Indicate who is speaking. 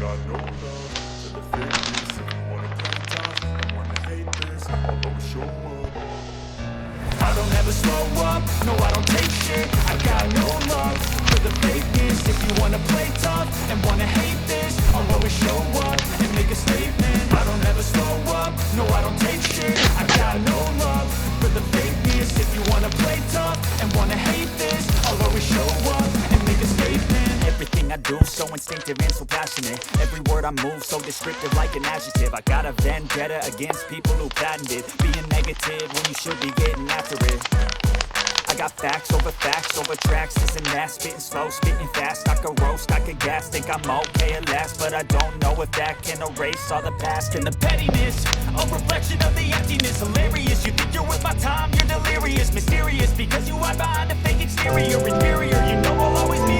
Speaker 1: got no love for the fakeness. If you wanna play tough and wanna hate this, I'll always show up.
Speaker 2: I don't ever slow up, no I don't take shit. I got no love for the fakeness. If you wanna play tough and wanna hate this, I'll always show up and make a statement. I don't ever slow up, no I don't take shit. I got no love for the fakeness. If you wanna play tough and wanna hate this, I'll always show up and make a statement. Everything I do, so instinctive and so passionate. Every word I move, so descriptive like an adjective. I got a vendetta against people who patented being negative when you should be getting after it. I got facts over tracks, this and that. Spitting slow, spitting fast, I could roast, I could gas. Think I'm okay at last, but I don't know if that can erase all the past. And the pettiness, a reflection of the emptiness. Hilarious, you think you're worth my time, you're delirious. Mysterious, because you hide behind a fake exterior. Inferior, you know I'll always be